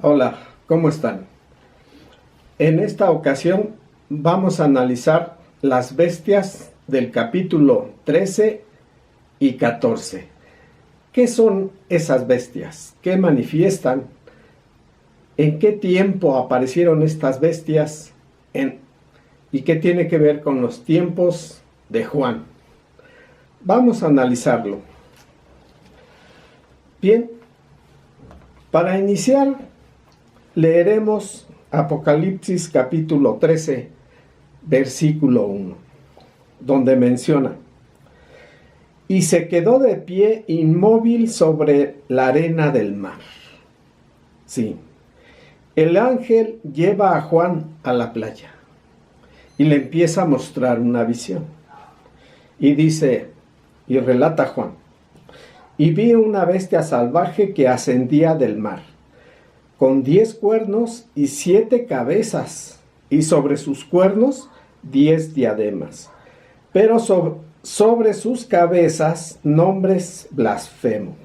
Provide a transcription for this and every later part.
Hola, ¿cómo están? En esta ocasión vamos a analizar las bestias del capítulo 13 y 14. ¿Qué son esas bestias? ¿Qué manifiestan? ¿En qué tiempo aparecieron estas bestias? ¿Y qué tiene que ver con los tiempos de Juan? Vamos a analizarlo. Bien, para iniciar leeremos Apocalipsis capítulo 13, versículo 1, donde menciona: y se quedó de pie inmóvil sobre la arena del mar. Sí, el ángel lleva a Juan a la playa y le empieza a mostrar una visión. Y dice, y relata Juan: y vi una bestia salvaje que ascendía del mar, con 10 cuernos y 7 cabezas, y sobre sus cuernos 10 diademas, pero sobre sus cabezas nombres blasfemos.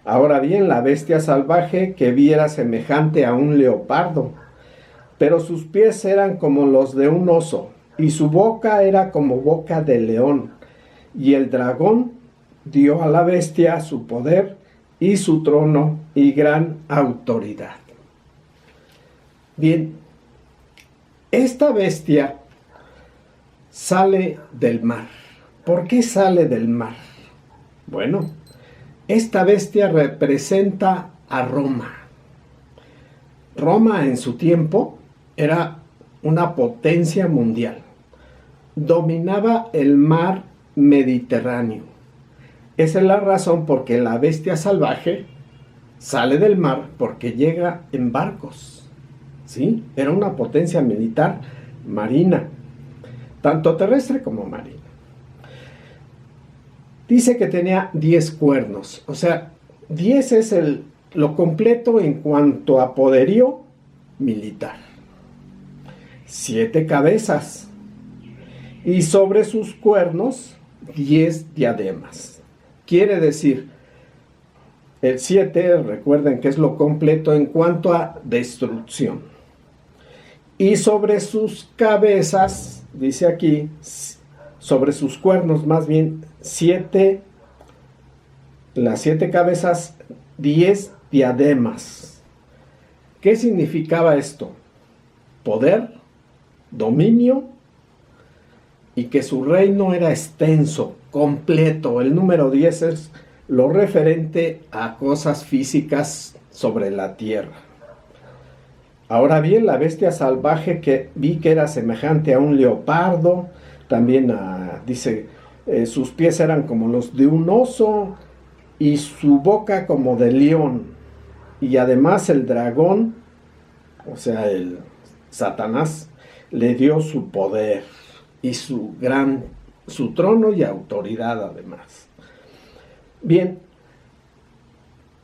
Ahora bien, la bestia salvaje que vi era semejante a un leopardo, pero sus pies eran como los de un oso, y su boca era como boca de león. Y el dragón dio a la bestia su poder y su trono y gran autoridad. Bien, esta bestia sale del mar. ¿Por qué sale del mar? Bueno, esta bestia representa a Roma. Roma en su tiempo era una potencia mundial. Dominaba el mar Mediterráneo. Esa es la razón por qué la bestia salvaje sale del mar, porque llega en barcos. ¿Sí? Era una potencia militar marina, tanto terrestre como marina. Dice que tenía 10 cuernos, o sea, 10 es lo completo en cuanto a poderío militar. 7 cabezas y sobre sus cuernos 10 diademas. Quiere decir, el 7, recuerden que es lo completo en cuanto a destrucción. Y sobre sus cabezas, dice aquí, sobre sus cuernos más bien, 7, las 7 cabezas, 10 diademas. ¿Qué significaba esto? Poder, dominio, y que su reino era extenso, completo. El número 10 es lo referente a cosas físicas sobre la tierra. Ahora bien, la bestia salvaje que vi que era semejante a un leopardo, también dice, sus pies eran como los de un oso y su boca como de león. Y además el dragón, o sea, el Satanás, le dio su poder y su trono y autoridad además. Bien,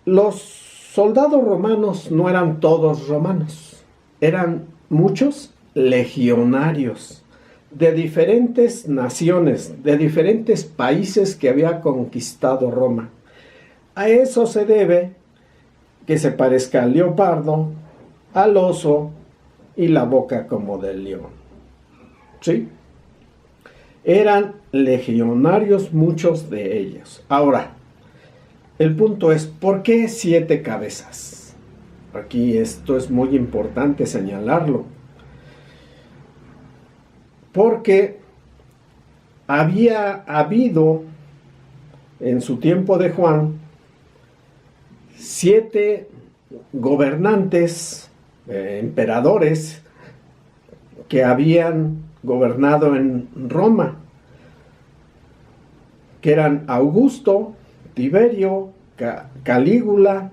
los soldados romanos no eran todos romanos, eran muchos legionarios de diferentes naciones, de diferentes países que había conquistado Roma. A eso se debe que se parezca al leopardo, al oso y la boca como del león. ¿Sí? Eran legionarios muchos de ellos. Ahora, el punto es, ¿por qué 7 cabezas? Aquí esto es muy importante señalarlo. Porque había habido en su tiempo de Juan 7 gobernantes, emperadores, que habían gobernado en Roma, que eran Augusto, Tiberio, Calígula,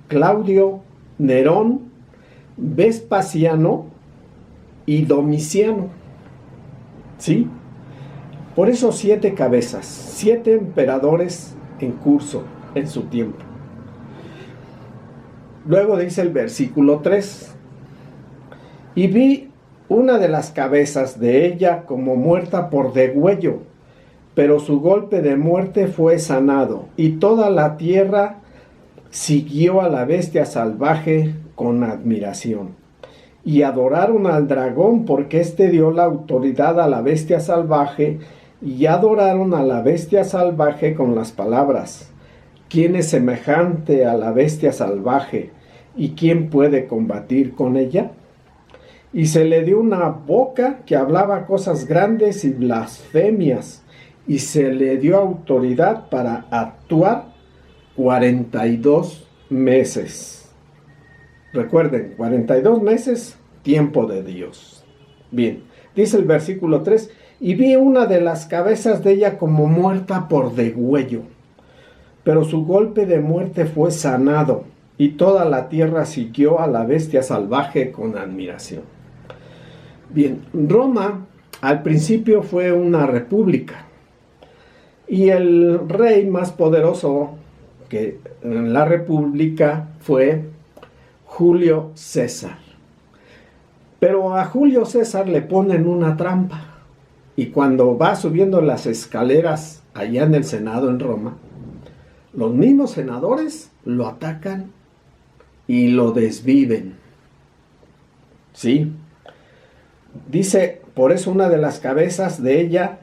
Claudio, Nerón, Vespasiano y Domiciano. ¿Sí? Por eso 7 cabezas, 7 emperadores en curso en su tiempo. Luego dice el versículo 3: y vi una de las cabezas de ella como muerta por degüello, pero su golpe de muerte fue sanado, y toda la tierra siguió a la bestia salvaje con admiración. Y adoraron al dragón porque éste dio la autoridad a la bestia salvaje, y adoraron a la bestia salvaje con las palabras: ¿quién es semejante a la bestia salvaje y quién puede combatir con ella? Y se le dio una boca que hablaba cosas grandes y blasfemias, y se le dio autoridad para actuar 42 meses. Recuerden, 42 meses, tiempo de Dios. Bien, dice el versículo 3, y vi una de las cabezas de ella como muerta por degüello, pero su golpe de muerte fue sanado, y toda la tierra siguió a la bestia salvaje con admiración. Bien, Roma al principio fue una república, y el rey más poderoso que en la república fue Julio César. Pero a Julio César le ponen una trampa, y cuando va subiendo las escaleras allá en el Senado en Roma, los mismos senadores lo atacan y lo desviven. Sí, dice, por eso una de las cabezas de ella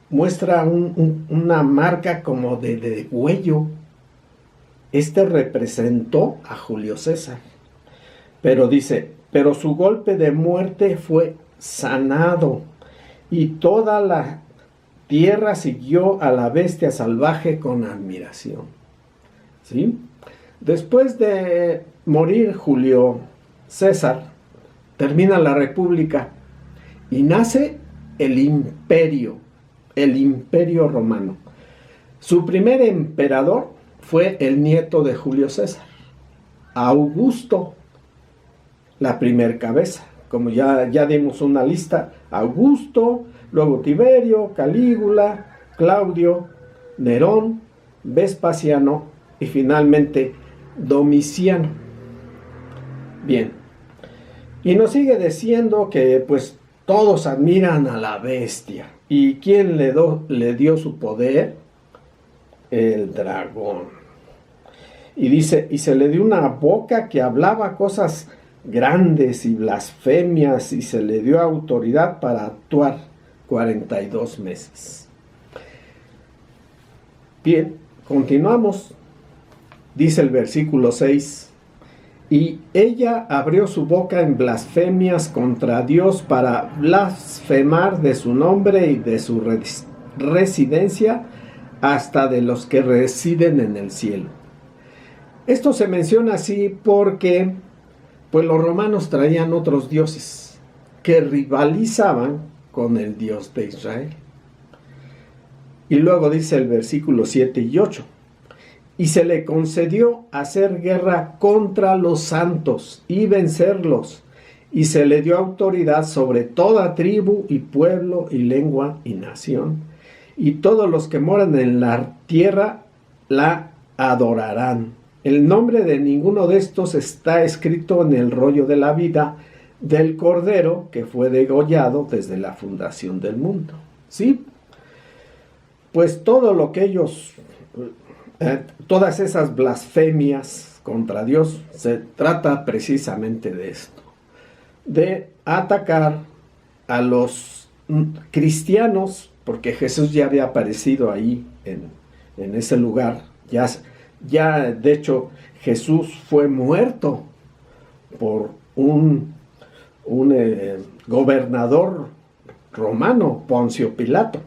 muestra una marca como de degüello. Este representó a Julio César. Pero dice, pero su golpe de muerte fue sanado, y toda la tierra siguió a la bestia salvaje con admiración. ¿Sí? Después de morir Julio César, termina la república y nace el imperio romano. Su primer emperador fue el nieto de Julio César, Augusto, la primer cabeza. Como ya dimos una lista: Augusto, luego Tiberio, Calígula, Claudio, Nerón, Vespasiano y finalmente Domiciano. Bien, y nos sigue diciendo que pues todos admiran a la bestia. ¿Y quién le dio su poder? El dragón. Y dice, y se le dio una boca que hablaba cosas grandes y blasfemias, y se le dio autoridad para actuar 42 meses. Bien, continuamos. Dice el versículo 6, y ella abrió su boca en blasfemias contra Dios para blasfemar de su nombre y de su residencia, hasta de los que residen en el cielo. Esto se menciona así porque pues los romanos traían otros dioses que rivalizaban con el Dios de Israel. Y luego dice el versículo 7 y 8, y se le concedió hacer guerra contra los santos y vencerlos, y se le dio autoridad sobre toda tribu y pueblo y lengua y nación, y todos los que moran en la tierra la adorarán. El nombre de ninguno de estos está escrito en el rollo de la vida del Cordero que fue degollado desde la fundación del mundo. ¿Sí? Pues todo lo que ellos, todas esas blasfemias contra Dios, se trata precisamente de esto, de atacar a los cristianos, porque Jesús ya había aparecido ahí en ese lugar. Ya de hecho Jesús fue muerto por un gobernador romano, Poncio Pilato.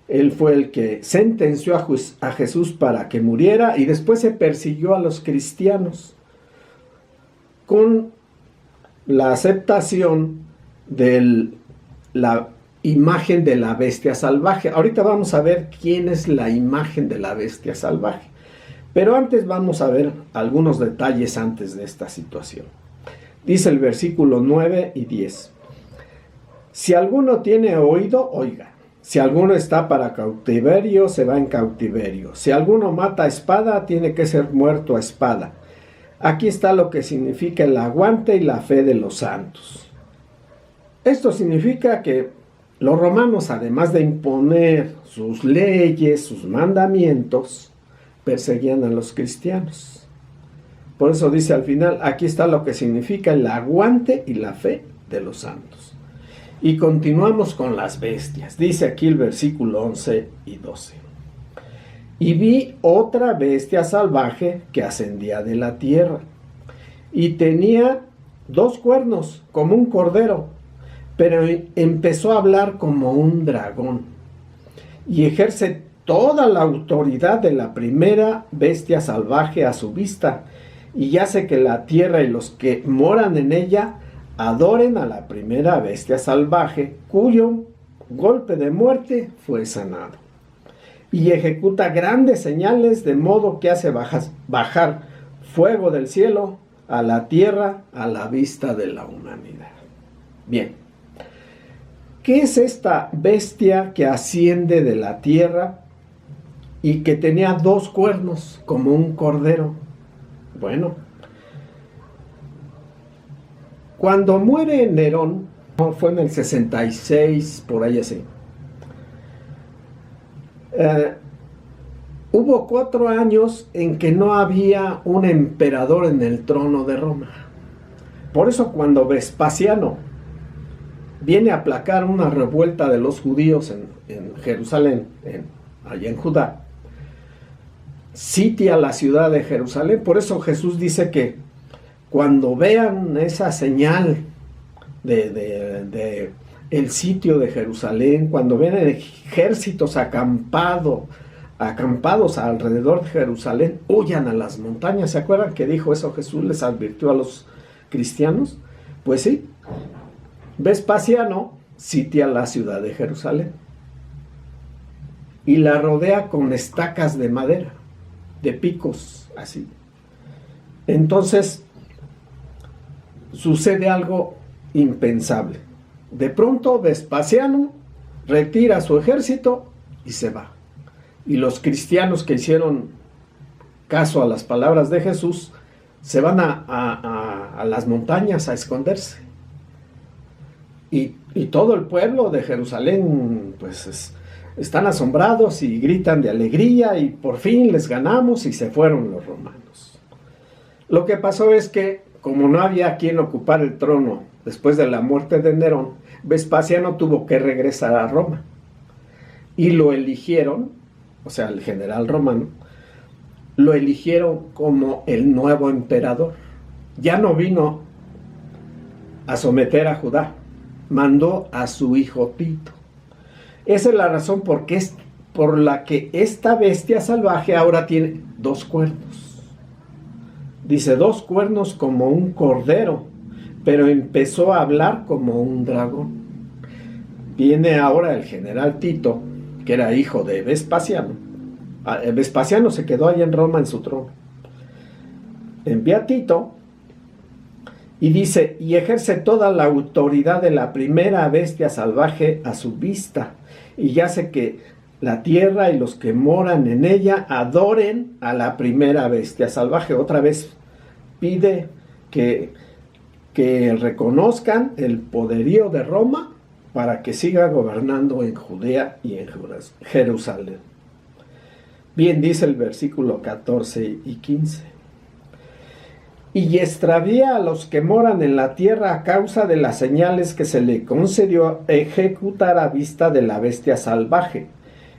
Él fue el que sentenció a Jesús para que muriera, y después se persiguió a los cristianos con la aceptación de la imagen de la bestia salvaje. Ahorita vamos a ver quién es la imagen de la bestia salvaje. Pero antes vamos a ver algunos detalles antes de esta situación. Dice el versículo 9 y 10. Si alguno tiene oído, oiga. Si alguno está para cautiverio, se va en cautiverio. Si alguno mata a espada, tiene que ser muerto a espada. Aquí está lo que significa el aguante y la fe de los santos. Esto significa que los romanos, además de imponer sus leyes, sus mandamientos, perseguían a los cristianos. Por eso dice al final, aquí está lo que significa el aguante y la fe de los santos. Y continuamos con las bestias. Dice aquí el versículo 11 y 12. Y vi otra bestia salvaje que ascendía de la tierra, y tenía 2 cuernos como un cordero, pero empezó a hablar como un dragón, y ejerce toda la autoridad de la primera bestia salvaje a su vista, y hace que la tierra y los que moran en ella adoren a la primera bestia salvaje, cuyo golpe de muerte fue sanado. Y ejecuta grandes señales, de modo que hace bajar fuego del cielo a la tierra a la vista de la humanidad. Bien, ¿qué es esta bestia que asciende de la tierra y que tenía 2 cuernos como un cordero? Bueno, cuando muere Nerón, fue en el 66, por ahí así, hubo 4 años en que no había un emperador en el trono de Roma. Por eso cuando Vespasiano viene a aplacar una revuelta de los judíos en Jerusalén, allá en Judá, sitia la ciudad de Jerusalén. Por eso Jesús dice que cuando vean esa señal de el sitio de Jerusalén, cuando vean ejércitos acampados alrededor de Jerusalén, huyan a las montañas. ¿Se acuerdan que dijo eso Jesús? Les advirtió a los cristianos. Pues sí, Vespasiano sitia la ciudad de Jerusalén y la rodea con estacas de madera, de picos, así. Entonces sucede algo impensable. De pronto Vespasiano retira su ejército y se va. Y los cristianos que hicieron caso a las palabras de Jesús se van a las montañas a esconderse. Y todo el pueblo de Jerusalén pues están asombrados y gritan de alegría, y por fin les ganamos, y se fueron los romanos. Lo que pasó es que, como no había quien ocupar el trono después de la muerte de Nerón, Vespasiano tuvo que regresar a Roma. Y lo eligieron, o sea, el general romano, lo eligieron como el nuevo emperador. Ya no vino a someter a Judá, mandó a su hijo Tito. Esa es la razón por la que esta bestia salvaje ahora tiene 2 cuernos. Dice 2 cuernos como un cordero, pero empezó a hablar como un dragón. Viene ahora el general Tito, que era hijo de Vespasiano. Vespasiano se quedó allá en Roma en su trono. Envía a Tito y dice, y ejerce toda la autoridad de la primera bestia salvaje a su vista, y hace que la tierra y los que moran en ella adoren a la primera bestia salvaje. Otra vez pide que reconozcan el poderío de Roma para que siga gobernando en Judea y en Jerusalén. Bien, dice el versículo 14 y 15. Y extravía a los que moran en la tierra a causa de las señales que se le concedió ejecutar a vista de la bestia salvaje,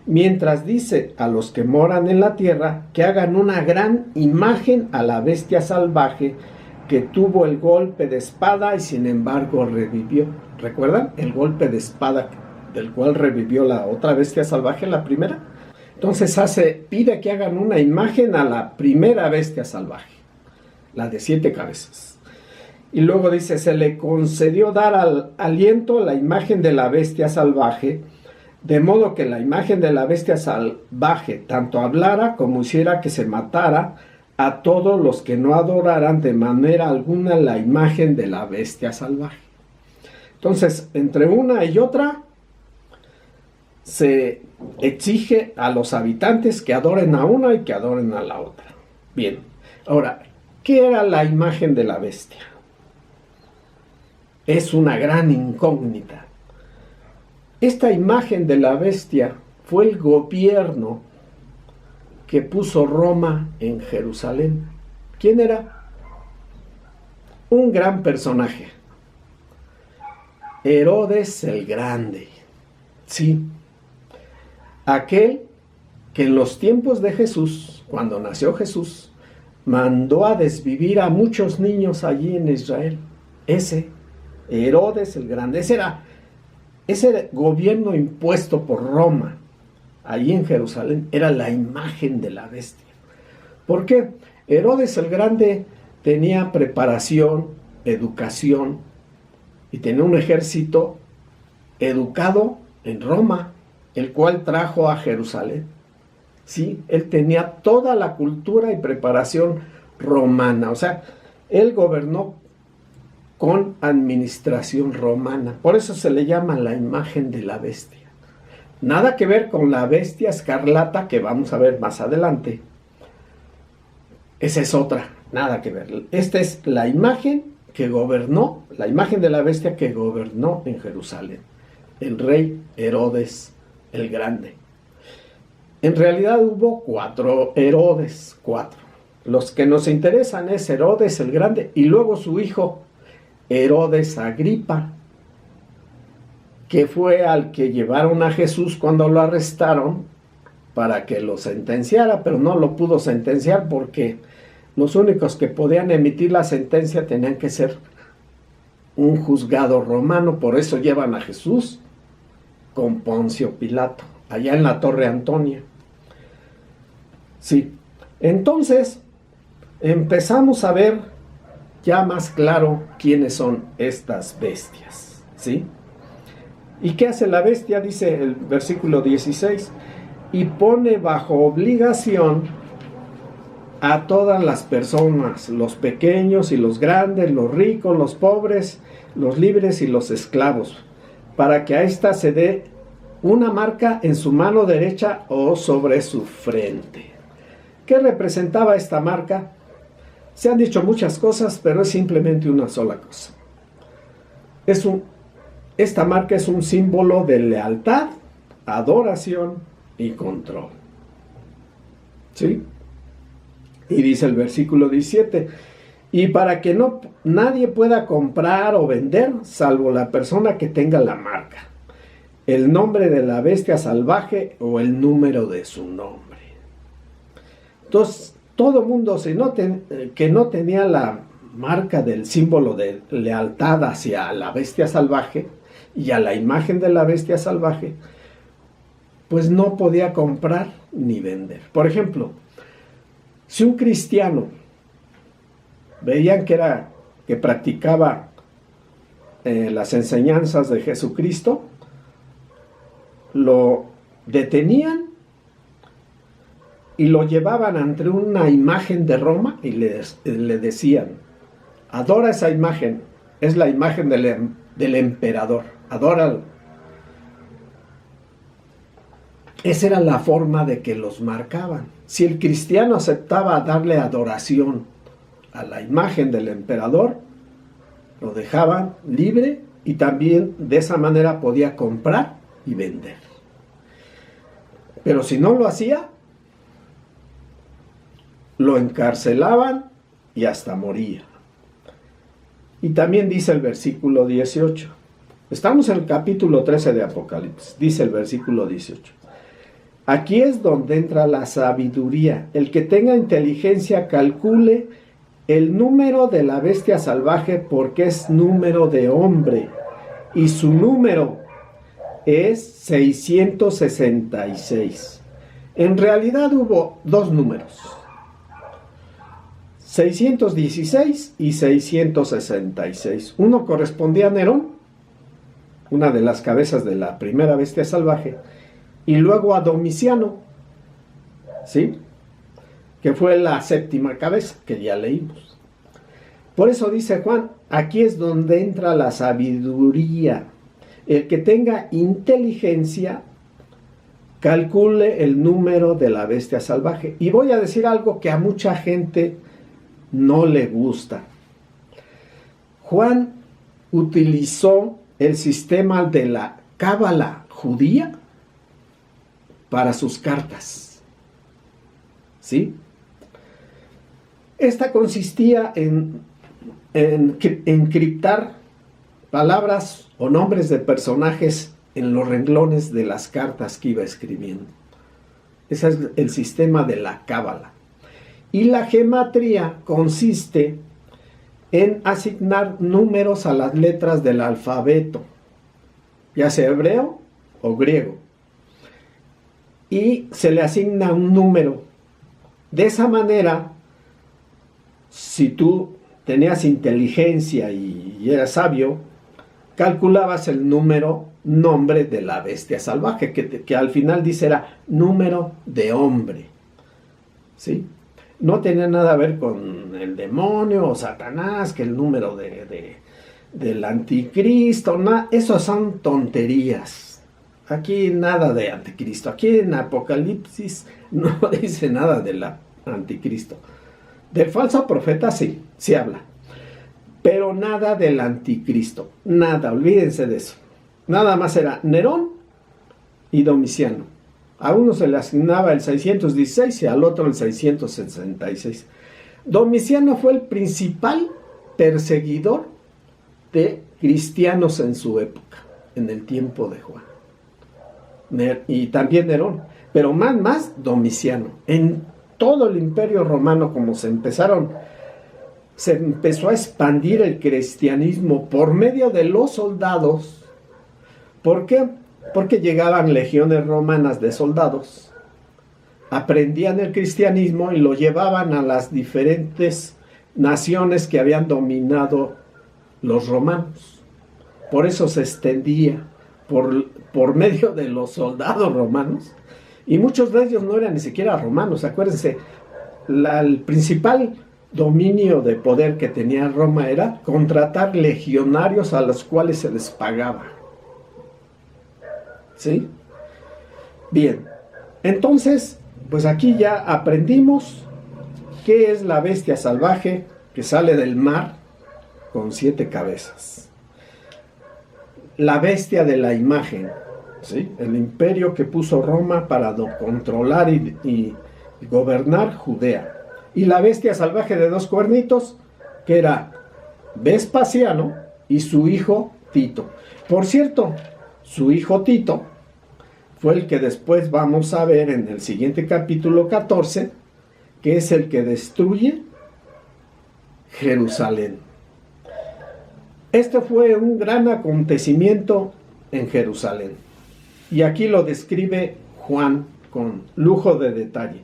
mientras dice a los que moran en la tierra que hagan una gran imagen a la bestia salvaje que tuvo el golpe de espada y sin embargo revivió. ¿Recuerdan? El golpe de espada del cual revivió la otra bestia salvaje, la primera. Entonces pide que hagan una imagen a la primera bestia salvaje, la de 7 cabezas. Y luego dice, se le concedió dar al aliento la imagen de la bestia salvaje, de modo que la imagen de la bestia salvaje tanto hablara como hiciera que se matara a todos los que no adoraran de manera alguna la imagen de la bestia salvaje. Entonces, entre una y otra, se exige a los habitantes que adoren a una y que adoren a la otra. Bien, ahora, ¿qué era la imagen de la bestia? Es una gran incógnita. Esta imagen de la bestia fue el gobierno que puso Roma en Jerusalén. ¿Quién era? un gran personaje. Herodes el Grande. Sí, aquel que en los tiempos de Jesús, cuando nació Jesús, mandó a desvivir a muchos niños allí en Israel. Ese, Herodes el Grande, ese gobierno impuesto por Roma, allí en Jerusalén, era la imagen de la bestia. ¿Por qué? Herodes el Grande tenía preparación, educación, y tenía un ejército educado en Roma, el cual trajo a Jerusalén. Sí, él tenía toda la cultura y preparación romana, o sea, él gobernó con administración romana. Por eso se le llama la imagen de la bestia. Nada que ver con la bestia escarlata que vamos a ver más adelante. Esa es otra, nada que ver. Esta es la imagen que gobernó, la imagen de la bestia que gobernó en Jerusalén. El rey Herodes el Grande. En realidad hubo 4 Herodes, 4. Los que nos interesan es Herodes el Grande y luego su hijo Herodes Agripa, que fue al que llevaron a Jesús cuando lo arrestaron para que lo sentenciara, pero no lo pudo sentenciar porque los únicos que podían emitir la sentencia tenían que ser un juzgado romano. Por eso llevan a Jesús con Poncio Pilato, allá en la Torre Antonia. Sí, entonces empezamos a ver ya más claro quiénes son estas bestias, ¿sí? ¿Y qué hace la bestia? Dice el versículo 16, y pone bajo obligación a todas las personas, los pequeños y los grandes, los ricos, los pobres, los libres y los esclavos, para que a ésta se dé una marca en su mano derecha o sobre su frente. ¿Qué representaba esta marca? Se han dicho muchas cosas, pero es simplemente una sola cosa. Esta marca es un símbolo de lealtad, adoración y control. ¿Sí? Y dice el versículo 17, y para que nadie pueda comprar o vender, salvo la persona que tenga la marca, el nombre de la bestia salvaje o el número de su nombre. Entonces, todo mundo que no tenía la marca del símbolo de lealtad hacia la bestia salvaje y a la imagen de la bestia salvaje, pues no podía comprar ni vender. Por ejemplo, si un cristiano veían que practicaba las enseñanzas de Jesucristo, lo detenían y lo llevaban ante una imagen de Roma y le decían, adora esa imagen, es la imagen del emperador, adóralo. Esa era la forma de que los marcaban. Si el cristiano aceptaba darle adoración a la imagen del emperador, lo dejaban libre y también de esa manera podía comprar y vender. Pero si no lo hacía, lo encarcelaban y hasta moría. Y también dice el versículo 18. Estamos en el capítulo 13 de Apocalipsis. Dice el versículo 18. Aquí es donde entra la sabiduría. El que tenga inteligencia calcule el número de la bestia salvaje porque es número de hombre. Y su número es 666. En realidad hubo 2 números. 616 y 666. Uno correspondía a Nerón, una de las cabezas de la primera bestia salvaje, y luego a Domiciano, ¿sí? Que fue la 7ª cabeza, que ya leímos. Por eso dice Juan, aquí es donde entra la sabiduría. El que tenga inteligencia, calcule el número de la bestia salvaje. Y voy a decir algo que a mucha gente no le gusta. Juan utilizó el sistema de la cábala judía para sus cartas. ¿Sí? Esta consistía en encriptar palabras o nombres de personajes en los renglones de las cartas que iba escribiendo. Ese es el sistema de la cábala. Y la gematría consiste en asignar números a las letras del alfabeto, ya sea hebreo o griego, y se le asigna un número. De esa manera, si tú tenías inteligencia y eras sabio, calculabas el nombre de la bestia salvaje, que al final dice era número de hombre, ¿sí? No tenía nada a ver con el demonio o Satanás, que el número del anticristo, eso son tonterías. Aquí nada de anticristo. Aquí en Apocalipsis no dice nada del anticristo. Del falso profeta sí habla. Pero nada del anticristo. Nada, olvídense de eso. Nada más era Nerón y Domiciano. A uno se le asignaba el 616 y al otro el 666. Domiciano fue el principal perseguidor de cristianos en su época, en el tiempo de Juan. Y también Nerón, pero más Domiciano. En todo el imperio romano, como se empezó a expandir el cristianismo por medio de los soldados. ¿Por qué? Porque llegaban legiones romanas de soldados, aprendían el cristianismo y lo llevaban a las diferentes naciones que habían dominado los romanos. Por eso se extendía por medio de los soldados romanos, y muchos de ellos no eran ni siquiera romanos. Acuérdense, el principal dominio de poder que tenía Roma era contratar legionarios a los cuales se les pagaba. ¿Sí? Bien, entonces, pues aquí ya aprendimos qué es la bestia salvaje que sale del mar con 7 cabezas. La bestia de la imagen, ¿sí? El imperio que puso Roma para controlar y gobernar Judea. Y la bestia salvaje de 2 cuernitos, que era Vespasiano y su hijo Tito. Por cierto, su hijo Tito fue el que después vamos a ver en el siguiente capítulo 14, que es el que destruye Jerusalén. Este fue un gran acontecimiento en Jerusalén. Y aquí lo describe Juan con lujo de detalle.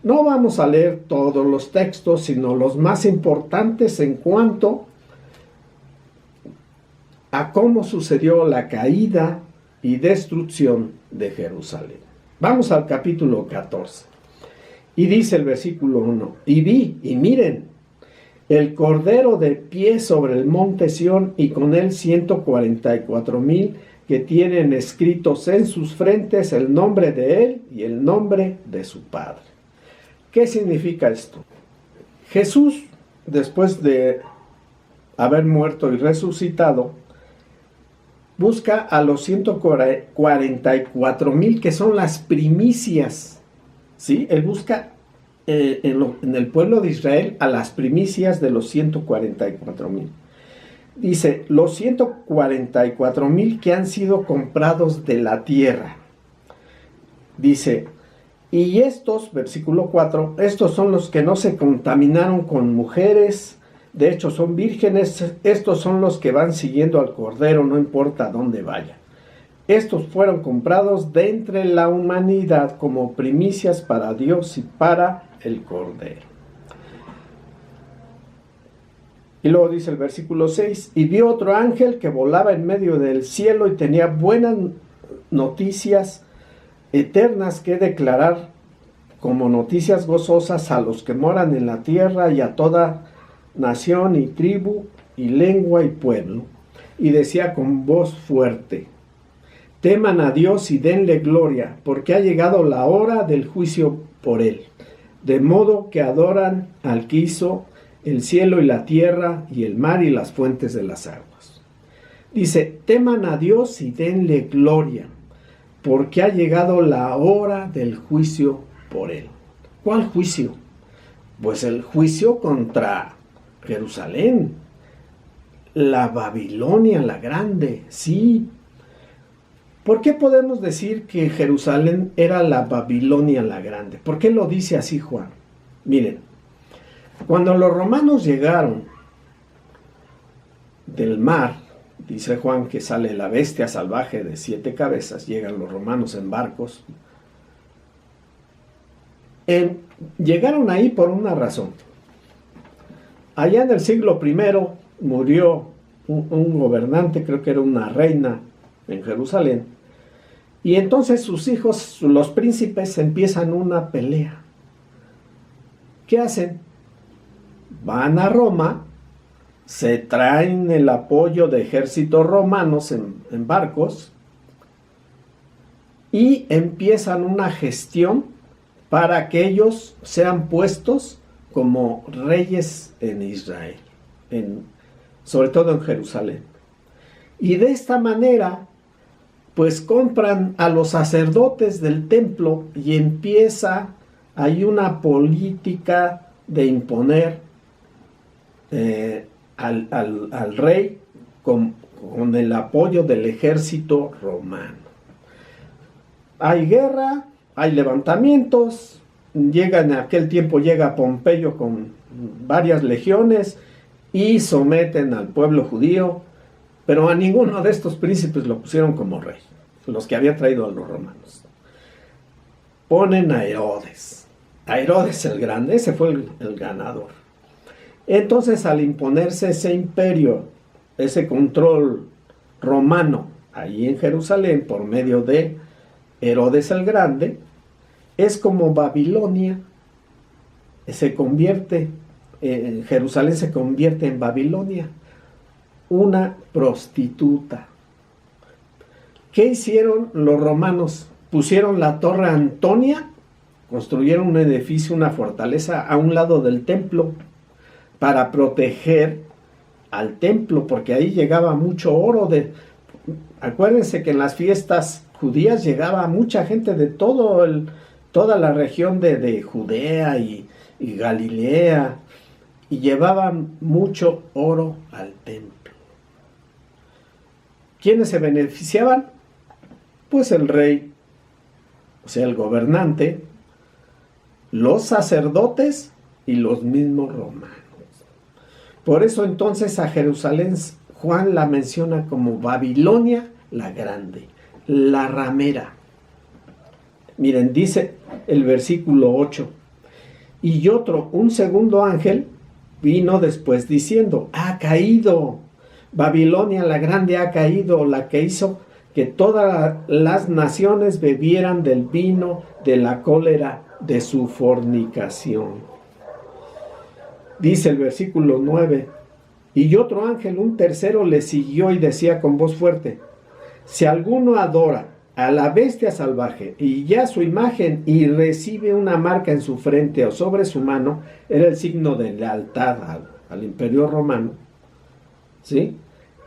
No vamos a leer todos los textos, sino los más importantes en cuanto a cómo sucedió la caída y destrucción de Jerusalén. Vamos al capítulo 14. Y dice el versículo 1: y vi, y miren, el Cordero de pie sobre el monte Sión, y con él 144,000 que tienen escritos en sus frentes el nombre de él y el nombre de su Padre. ¿Qué significa esto? Jesús, después de haber muerto y resucitado, busca a los 144,000 que son las primicias, ¿sí? Él busca en el pueblo de Israel a las primicias de los 144,000. Dice, los 144,000 que han sido comprados de la tierra. Dice, y estos, versículo 4, estos son los que no se contaminaron con mujeres, de hecho son vírgenes, estos son los que van siguiendo al Cordero, no importa dónde vaya. Estos fueron comprados de entre la humanidad como primicias para Dios y para el Cordero. Y luego dice el versículo 6, y vio otro ángel que volaba en medio del cielo y tenía buenas noticias eternas que declarar como noticias gozosas a los que moran en la tierra y a toda nación y tribu y lengua y pueblo. Y decía con voz fuerte, teman a Dios y denle gloria, porque ha llegado la hora del juicio por él. De modo que adoran al que hizo el cielo y la tierra y el mar y las fuentes de las aguas. Dice, teman a Dios y denle gloria, porque ha llegado la hora del juicio por él. ¿Cuál juicio? Pues el juicio contra Jerusalén, la Babilonia la Grande, sí. ¿Por qué podemos decir que Jerusalén era la Babilonia la Grande? ¿Por qué lo dice así Juan? Miren, cuando los romanos llegaron del mar, dice Juan que sale la bestia salvaje de 7 cabezas, llegan los romanos en barcos. Llegaron ahí por una razón. Allá en el siglo I murió un gobernante, creo que era una reina en Jerusalén, y entonces sus hijos, los príncipes, empiezan una pelea. ¿Qué hacen? Van a Roma, se traen el apoyo de ejércitos romanos en barcos y empiezan una gestión para que ellos sean puestos como reyes en Israel, sobre todo en Jerusalén. Y de esta manera, pues compran a los sacerdotes del templo y empieza ahí una política de imponer al rey con el apoyo del ejército romano. Hay guerra, hay levantamientos, en aquel tiempo llega Pompeyo con varias legiones y someten al pueblo judío, pero a ninguno de estos príncipes lo pusieron como rey, los que habían traído a los romanos. Ponen a Herodes el Grande, ese fue el ganador. Entonces, al imponerse ese imperio, ese control romano ahí en Jerusalén por medio de Herodes el Grande, es como Babilonia Jerusalén se convierte en Babilonia, una prostituta. ¿Qué hicieron los romanos? Pusieron la Torre Antonia, construyeron un edificio, una fortaleza a un lado del templo para proteger al templo, porque ahí llegaba mucho oro. Acuérdense que en las fiestas judías llegaba mucha gente de toda la región de Judea y Galilea, y llevaban mucho oro al templo. ¿Quiénes se beneficiaban? Pues el rey, o sea, el gobernante, los sacerdotes y los mismos romanos. Por eso entonces a Jerusalén Juan la menciona como Babilonia la Grande, la ramera. Miren, dice el versículo 8, y un segundo ángel vino después diciendo, ha caído, Babilonia la Grande ha caído, la que hizo que todas las naciones bebieran del vino de la cólera de su fornicación. Dice el versículo 9, y otro ángel, un tercero, le siguió y decía con voz fuerte, si alguno adora a la bestia salvaje y ya su imagen y recibe una marca en su frente o sobre su mano, era el signo de lealtad al imperio romano, ¿sí?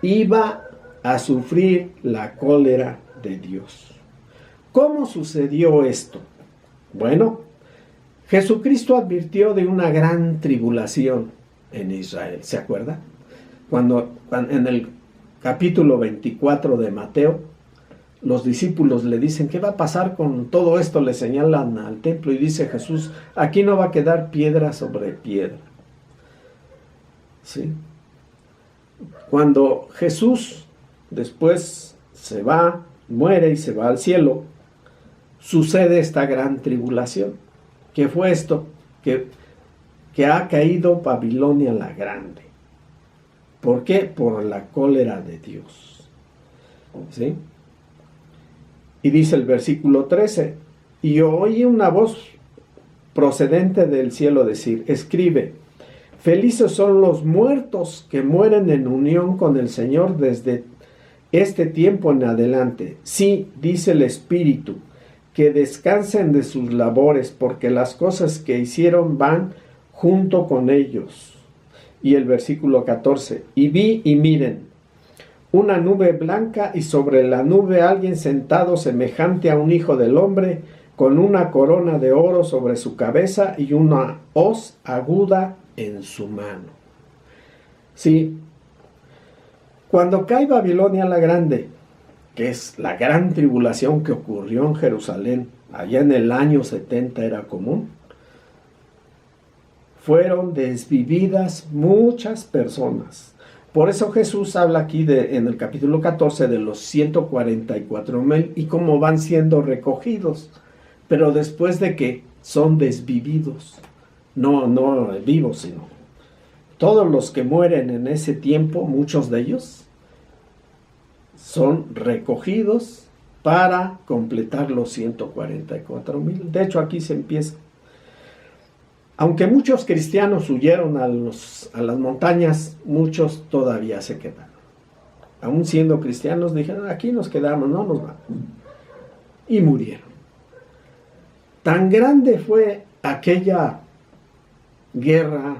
Iba a sufrir la cólera de Dios. ¿Cómo sucedió esto? Bueno, Jesucristo advirtió de una gran tribulación en Israel, ¿se acuerda? Cuando en el capítulo 24 de Mateo, los discípulos le dicen, ¿qué va a pasar con todo esto? Le señalan al templo y dice Jesús, aquí no va a quedar piedra sobre piedra. ¿Sí? Cuando Jesús después se va, muere y se va al cielo, sucede esta gran tribulación. ¿Qué fue esto? Que ha caído Babilonia la Grande. ¿Por qué? Por la cólera de Dios. ¿Sí? Y dice el versículo 13, y oí una voz procedente del cielo decir, escribe, felices son los muertos que mueren en unión con el Señor desde este tiempo en adelante. Sí, dice el Espíritu, que descansen de sus labores, porque las cosas que hicieron van junto con ellos. Y el versículo 14, y vi y miren, una nube blanca y sobre la nube alguien sentado semejante a un hijo del hombre, con una corona de oro sobre su cabeza y una hoz aguda en su mano. Sí, Cuando cae Babilonia la Grande, que es la gran tribulación que ocurrió en Jerusalén, allá en el año 70 era común, fueron desvividas muchas personas. Por eso Jesús habla aquí en el capítulo 14 de los 144,000 y cómo van siendo recogidos, pero después de que son desvividos, no vivos, sino todos los que mueren en ese tiempo, muchos de ellos, son recogidos para completar los 144,000. De hecho, aquí se empieza. Aunque muchos cristianos huyeron a las montañas, muchos todavía se quedaron. Aún siendo cristianos, dijeron, aquí nos quedamos, no nos vamos. Y murieron. Tan grande fue aquella guerra,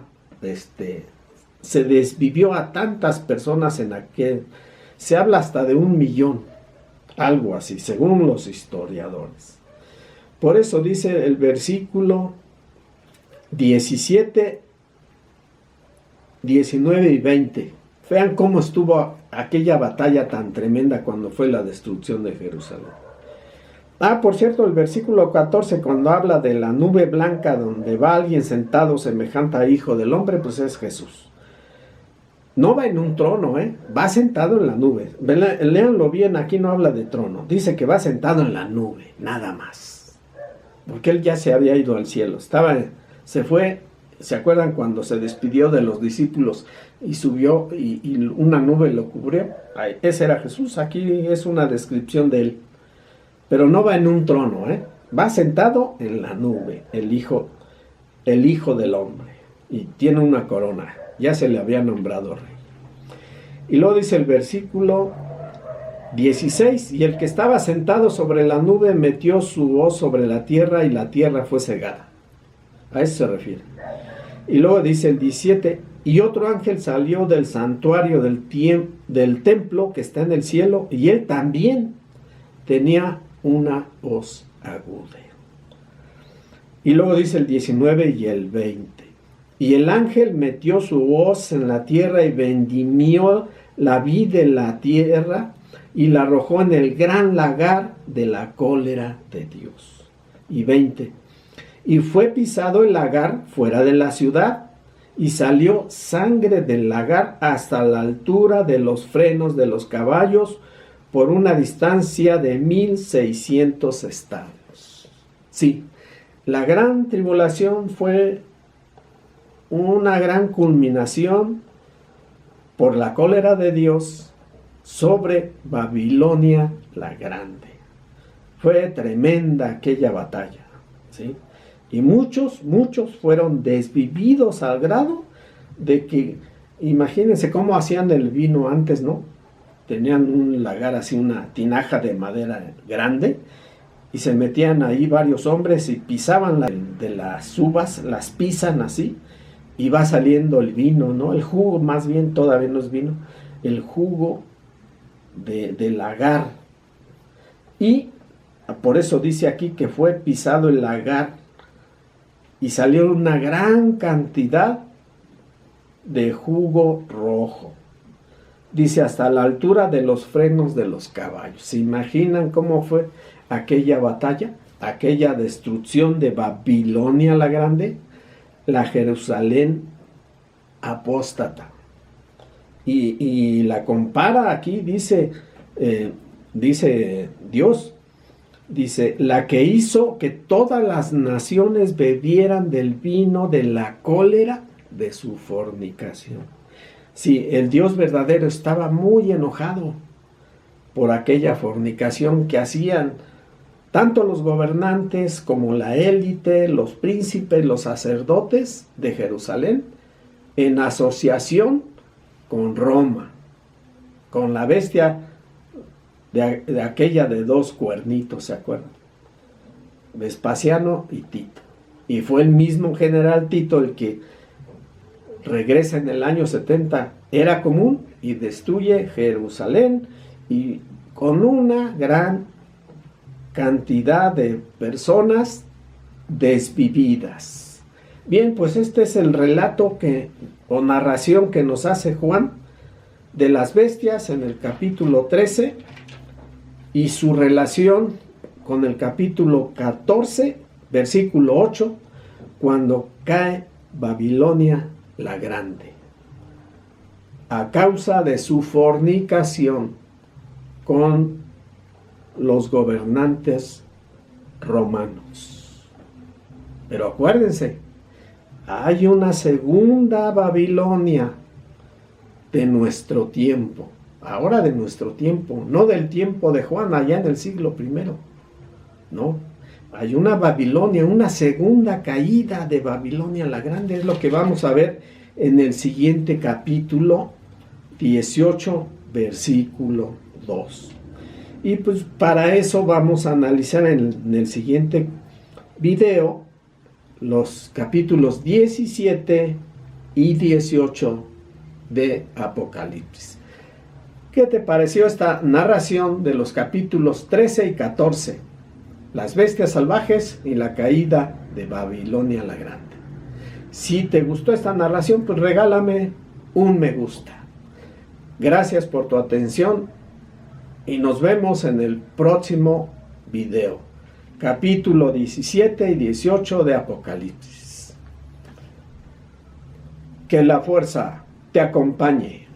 se desvivió a tantas personas en aquel, se habla hasta de 1,000,000, algo así, según los historiadores. Por eso dice el versículo 17, 19 y 20. Vean cómo estuvo aquella batalla tan tremenda cuando fue la destrucción de Jerusalén. Por cierto, el versículo 14, cuando habla de la nube blanca donde va alguien sentado semejante a hijo del hombre, pues es Jesús. No va en un trono, va sentado en la nube. Léanlo bien, aquí no habla de trono. Dice que va sentado en la nube, nada más. Porque él ya se había ido al cielo. Se fue, ¿se acuerdan cuando se despidió de los discípulos y subió y una nube lo cubrió? Ese era Jesús, aquí es una descripción de él. Pero no va en un trono, va sentado en la nube, el hijo del hombre. Y tiene una corona, ya se le había nombrado rey. Y luego dice el versículo 16, y el que estaba sentado sobre la nube metió su hoz sobre la tierra y la tierra fue cegada. A eso se refiere. Y luego dice el 17, y otro ángel salió del santuario del templo que está en el cielo, y él también tenía una hoz aguda. Y luego dice el 19 y el 20. Y el ángel metió su hoz en la tierra y vendimió la vid de la tierra y la arrojó en el gran lagar de la cólera de Dios. Y 20. Y fue pisado el lagar fuera de la ciudad y salió sangre del lagar hasta la altura de los frenos de los caballos por una distancia de 1,600 estadios. Sí, la gran tribulación fue una gran culminación por la cólera de Dios sobre Babilonia la Grande. Fue tremenda aquella batalla, ¿sí? Y muchos fueron desvividos al grado de que, imagínense cómo hacían el vino antes, ¿no? Tenían un lagar así, una tinaja de madera grande, y se metían ahí varios hombres y pisaban de las uvas, las pisan así, y va saliendo el vino, ¿no? El jugo, más bien, todavía no es vino, el jugo del lagar. Y por eso dice aquí que fue pisado el lagar y salió una gran cantidad de jugo rojo. Dice hasta la altura de los frenos de los caballos. ¿Se imaginan cómo fue aquella batalla? Aquella destrucción de Babilonia la Grande, la Jerusalén apóstata. Y la compara aquí, dice Dios, dice, la que hizo que todas las naciones bebieran del vino de la cólera de su fornicación. Sí, el Dios verdadero estaba muy enojado por aquella fornicación que hacían tanto los gobernantes como la élite, los príncipes, los sacerdotes de Jerusalén, en asociación con Roma, con la bestia de aquella de 2 cuernitos, ¿se acuerdan? Vespasiano y Tito. Y fue el mismo general Tito el que regresa en el año 70, era común, y destruye Jerusalén, y con una gran cantidad de personas desvividas. Bien, pues este es el relato o narración que nos hace Juan de las bestias en el capítulo 13 y su relación con el capítulo 14, versículo 8, cuando cae Babilonia la Grande, a causa de su fornicación con los gobernantes romanos. Pero acuérdense, hay una segunda Babilonia de nuestro tiempo, ahora de nuestro tiempo, no del tiempo de Juan allá en el siglo I, no, hay una Babilonia, una segunda caída de Babilonia la Grande, es lo que vamos a ver en el siguiente capítulo 18, versículo 2. Y pues para eso vamos a analizar en el siguiente video los capítulos 17 y 18 de Apocalipsis. ¿Qué te pareció esta narración de los capítulos 13 y 14? Las bestias salvajes y la caída de Babilonia la Grande. Si te gustó esta narración, pues regálame un me gusta. Gracias por tu atención y nos vemos en el próximo video. Capítulo 17 y 18 de Apocalipsis. Que la fuerza te acompañe.